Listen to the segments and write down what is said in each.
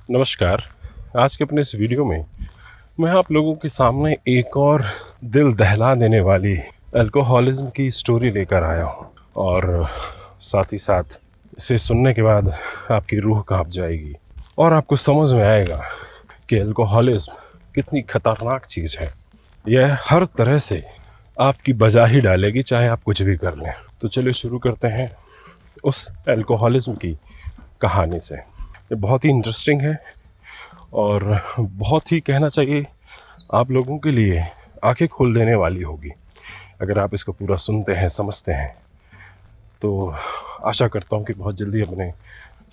नमस्कार। आज के अपने इस वीडियो में मैं आप लोगों के सामने एक और दिल दहला देने वाली अल्कोहलिज्म की स्टोरी लेकर आया हूँ और साथ ही साथ इसे सुनने के बाद आपकी रूह कांप जाएगी और आपको समझ में आएगा कि अल्कोहलिज्म कितनी खतरनाक चीज़ है। यह हर तरह से आपकी बजा ही डालेगी, चाहे आप कुछ भी कर लें। तो चलिए शुरू करते हैं उस अल्कोहलिज्म की कहानी से। ये बहुत ही इंटरेस्टिंग है और बहुत ही, कहना चाहिए, आप लोगों के लिए आंखें खोल देने वाली होगी अगर आप इसको पूरा सुनते हैं, समझते हैं। तो आशा करता हूँ कि बहुत जल्दी अपने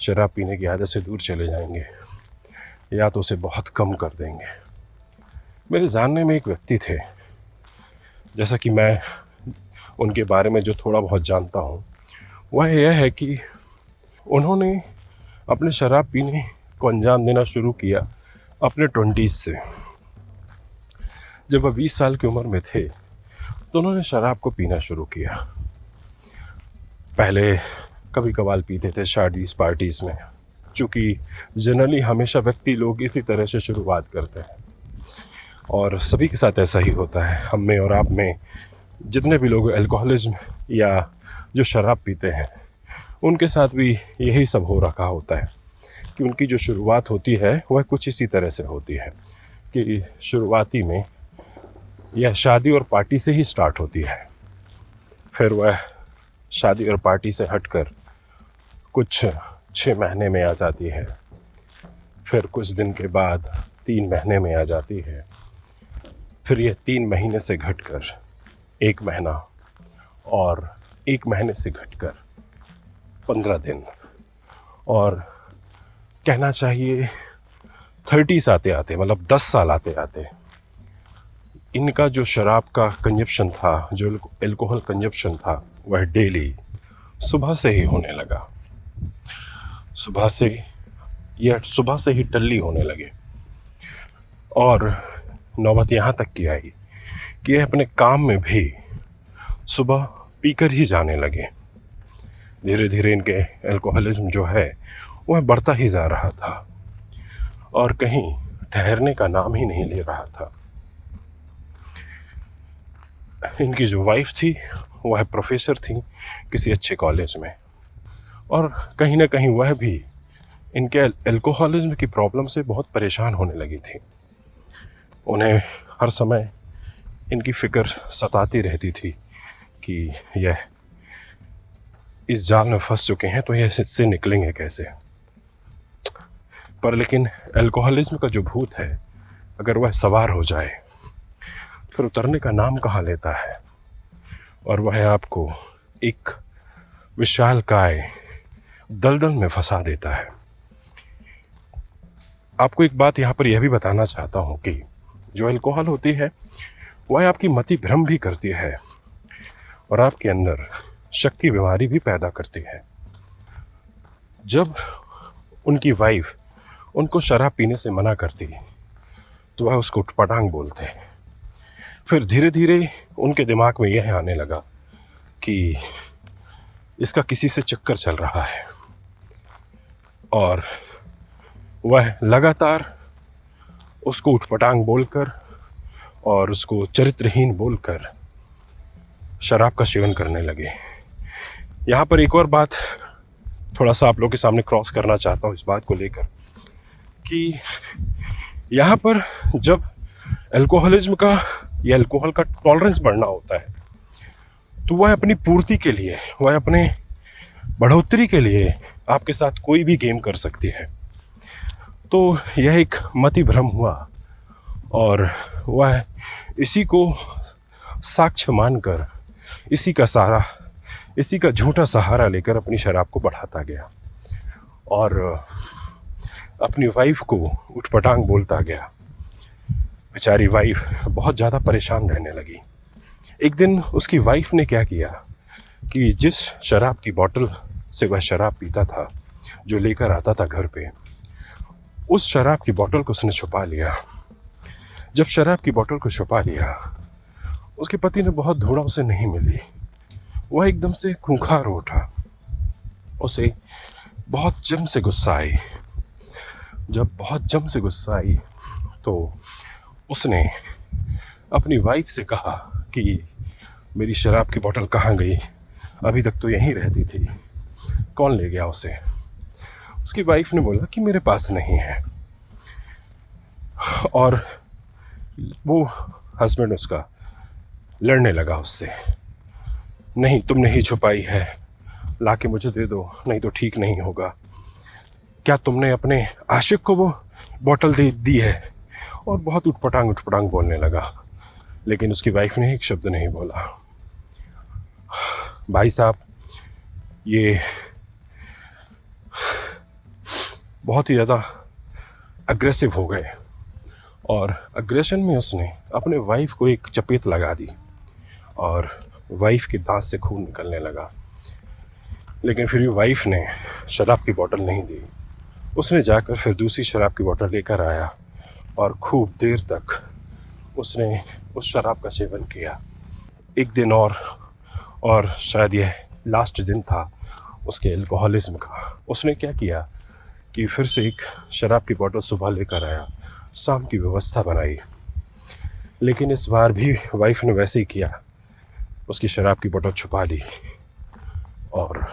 शराब पीने की आदत से दूर चले जाएंगे या तो उसे बहुत कम कर देंगे। मेरे जानने में एक व्यक्ति थे, जैसा कि मैं उनके बारे में जो थोड़ा बहुत जानता हूँ वह यह है कि उन्होंने अपने शराब पीने को अंजाम देना शुरू किया अपने 20s से। जब वह 20 साल की उम्र में थे तो उन्होंने शराब को पीना शुरू किया। पहले कभी कभार पीते थे शादीज़ पार्टीज़ में, चूँकि जनरली हमेशा व्यक्ति लोग इसी तरह से शुरुआत करते हैं और सभी के साथ ऐसा ही होता है। हम में और आप में जितने भी लोग अल्कोहलिज्म या जो शराब पीते हैं उनके साथ भी यही सब हो रखा होता है कि उनकी जो शुरुआत होती है वह कुछ इसी तरह से होती है कि शुरुआती में यह शादी और पार्टी से ही स्टार्ट होती है। फिर वह शादी और पार्टी से हटकर कुछ 6 महीने में आ जाती है, फिर कुछ दिन के बाद 3 महीने में आ जाती है, फिर यह 3 महीने से घटकर 1 महीना और 1 महीने से घटकर 15 दिन और कहना चाहिए 30s आते आते, मतलब 10 साल आते आते इनका जो शराब का कंजप्शन था, जो एल्कोहल कंजप्शन था, वह डेली सुबह से ही होने लगा। सुबह से ही टल्ली होने लगे और नौबत यहाँ तक की आई कि यह अपने काम में भी सुबह पीकर ही जाने लगे। धीरे धीरे इनके अल्कोहलिज्म जो है वह बढ़ता ही जा रहा था और कहीं ठहरने का नाम ही नहीं ले रहा था। इनकी जो वाइफ थी वह प्रोफेसर थी किसी अच्छे कॉलेज में और कहीं ना कहीं वह भी इनके अल्कोहलिज्म की प्रॉब्लम से बहुत परेशान होने लगी थी। उन्हें हर समय इनकी फ़िक्र सताती रहती थी कि यह इस जाल में फंस चुके हैं तो यह इससे निकलेंगे कैसे। पर लेकिन अल्कोहलिज्म का जो भूत है, अगर वह सवार हो जाए फिर उतरने का नाम कहाँ लेता है और वह आपको एक विशालकाय दलदल में फंसा देता है। आपको एक बात यहाँ पर यह भी बताना चाहता हूँ कि जो अल्कोहल होती है वह आपकी मति भ्रम भी करती है और आपके अंदर शक की बीमारी भी पैदा करती है। जब उनकी वाइफ उनको शराब पीने से मना करती तो वह उसको उठपटांग बोलते। फिर धीरे धीरे उनके दिमाग में यह आने लगा कि इसका किसी से चक्कर चल रहा है और वह लगातार उसको उठपटांग बोलकर और उसको चरित्रहीन बोलकर शराब का सेवन करने लगे। यहाँ पर एक और बात थोड़ा सा आप लोगों के सामने क्रॉस करना चाहता हूँ इस बात को लेकर कि यहाँ पर जब अल्कोहलिज्म का या अल्कोहल का टॉलरेंस बढ़ना होता है तो वह अपनी पूर्ति के लिए, वह अपने बढ़ोतरी के लिए आपके साथ कोई भी गेम कर सकती है। तो यह एक मति भ्रम हुआ और वह इसी को साक्ष्य मानकर, इसी का झूठा सहारा लेकर अपनी शराब को बढ़ाता गया और अपनी वाइफ को उठपटांग बोलता गया। बेचारी वाइफ बहुत ज़्यादा परेशान रहने लगी। एक दिन उसकी वाइफ ने क्या किया कि जिस शराब की बोतल से वह शराब पीता था, जो लेकर आता था घर पे, उस शराब की बोतल को उसने छुपा लिया। जब शराब की बोतल को छुपा लिया, उसके पति ने बहुत ढूंढा, उसे नहीं मिली। वह एकदम से खूंखार उठा, उसे बहुत जम से गुस्सा आई जब बहुत जम से गुस्सा आई तो उसने अपनी वाइफ से कहा कि मेरी शराब की बोतल कहाँ गई, अभी तक तो यहीं रहती थी, कौन ले गया उसे। उसकी वाइफ ने बोला कि मेरे पास नहीं है। और वो हस्बैंड उसका लड़ने लगा उससे, नहीं तुमने ही छुपाई है, लाके मुझे दे दो नहीं तो ठीक नहीं होगा, क्या तुमने अपने आशिक को वो बोतल दे दी है। और बहुत उठपटांग बोलने लगा, लेकिन उसकी वाइफ ने एक शब्द नहीं बोला। भाई साहब ये बहुत ही ज़्यादा अग्रेसिव हो गए और अग्रेशन में उसने अपने वाइफ को एक चपेट लगा दी और वाइफ के दांत से खून निकलने लगा। लेकिन फिर भी वाइफ ने शराब की बोतल नहीं दी। उसने जाकर फिर दूसरी शराब की बोतल लेकर आया और खूब देर तक उसने उस शराब का सेवन किया। एक दिन और शायद यह लास्ट दिन था उसके अल्कोहलिज्म का। उसने क्या किया कि फिर से एक शराब की बोतल सुबह लेकर आया, शाम की व्यवस्था बनाई। लेकिन इस बार भी वाइफ ने वैसे ही किया, उसकी शराब की बोतल छुपा ली और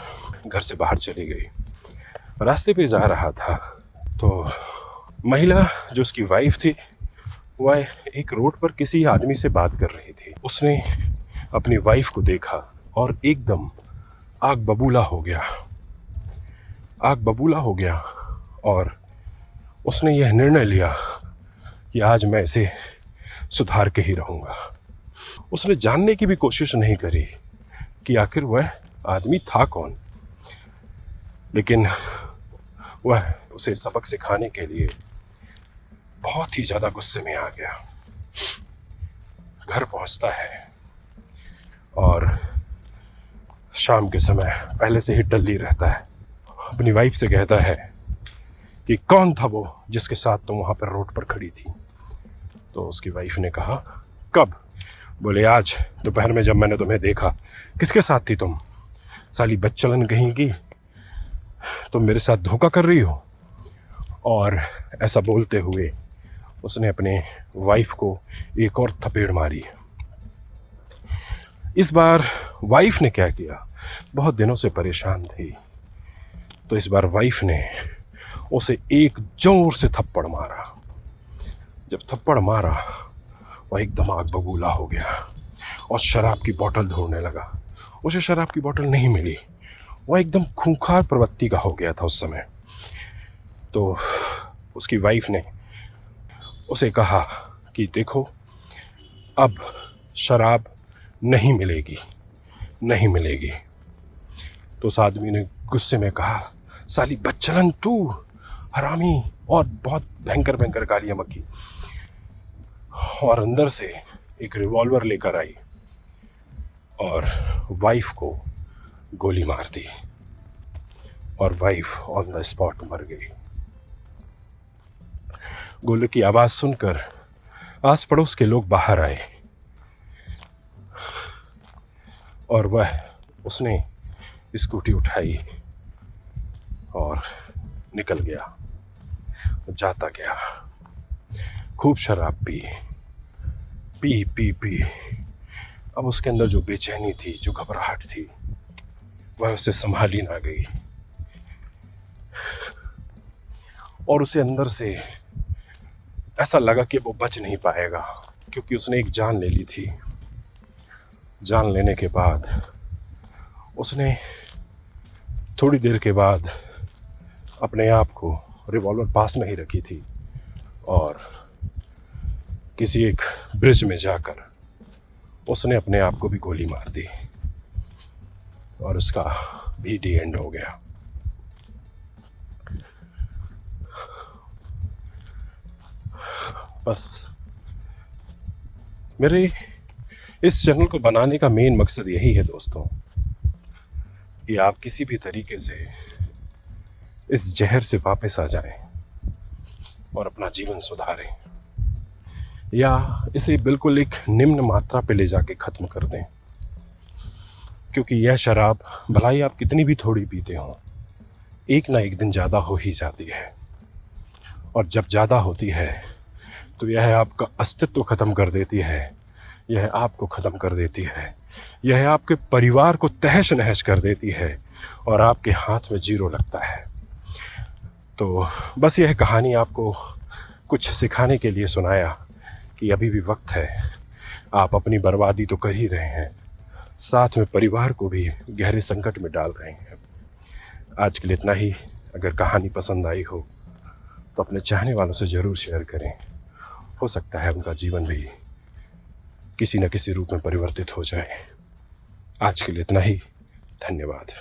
घर से बाहर चली गई। रास्ते पे जा रहा था तो महिला जो उसकी वाइफ थी वह एक रोड पर किसी आदमी से बात कर रही थी। उसने अपनी वाइफ को देखा और एकदम आग बबूला हो गया और उसने यह निर्णय लिया कि आज मैं इसे सुधार के ही रहूँगा। उसने जानने की भी कोशिश नहीं करी कि आखिर वह आदमी था कौन, लेकिन वह उसे सबक सिखाने के लिए बहुत ही ज़्यादा गुस्से में आ गया। घर पहुंचता है और शाम के समय पहले से ही टल्ली रहता है। अपनी वाइफ से कहता है कि कौन था वो जिसके साथ तुम वहाँ पर रोड पर खड़ी थी। तो उसकी वाइफ ने कहा कब। बोले आज दोपहर में जब मैंने तुम्हें देखा। किसके साथ थी तुम, साली बच्चलन कहीं की, तुम मेरे साथ धोखा कर रही हो। और ऐसा बोलते हुए उसने अपने वाइफ को एक और थपेड़ मारी। इस बार वाइफ ने क्या किया, बहुत दिनों से परेशान थी तो इस बार वाइफ ने उसे एक जोर से थप्पड़ मारा। जब थप्पड़ मारा वह एकदम आग बबूला हो गया और शराब की बोतल ढूंढने लगा। उसे शराब की बोतल नहीं मिली। वह एकदम खूंखार प्रवृत्ति का हो गया था उस समय। तो उसकी वाइफ ने उसे कहा कि देखो अब शराब नहीं मिलेगी। तो उस आदमी ने गुस्से में कहा साली बच्चलन तू, हरामी, और बहुत भयंकर गालियां बकी। और अंदर से एक रिवॉल्वर लेकर आई और वाइफ को गोली मार दी और वाइफ ऑन द स्पॉट मर गई। गोली की आवाज सुनकर आस पड़ोस के लोग बाहर आए और उसने स्कूटी उठाई और निकल गया। जाता गया, खूब शराब पी। अब उसके अंदर जो बेचैनी थी, जो घबराहट थी, वह उसे संभाली ना गई और उसे अंदर से ऐसा लगा कि वो बच नहीं पाएगा, क्योंकि उसने एक जान ले ली थी। जान लेने के बाद उसने थोड़ी देर के बाद अपने आप को रिवॉल्वर पास में ही रखी थी और किसी एक ब्रिज में जाकर उसने अपने आप को भी गोली मार दी और उसका भी डी एंड हो गया। बस मेरे इस चैनल को बनाने का मेन मकसद यही है दोस्तों, कि आप किसी भी तरीके से इस जहर से वापस आ जाएं और अपना जीवन सुधारें, या इसे बिल्कुल एक निम्न मात्रा पे ले जाके ख़त्म कर दें। क्योंकि यह शराब भलाई आप कितनी भी थोड़ी पीते हो, एक ना एक दिन ज़्यादा हो ही जाती है और जब ज़्यादा होती है तो यह आपका अस्तित्व ख़त्म कर देती है, यह आपको ख़त्म कर देती है, यह आपके परिवार को तहस नहस कर देती है और आपके हाथ में जीरो लगता है। तो बस यह कहानी आपको कुछ सिखाने के लिए सुनाया कि अभी भी वक्त है। आप अपनी बर्बादी तो कर ही रहे हैं, साथ में परिवार को भी गहरे संकट में डाल रहे हैं। आज के लिए इतना ही। अगर कहानी पसंद आई हो तो अपने चाहने वालों से ज़रूर शेयर करें। हो सकता है उनका जीवन भी किसी न किसी रूप में परिवर्तित हो जाए। आज के लिए इतना ही। धन्यवाद।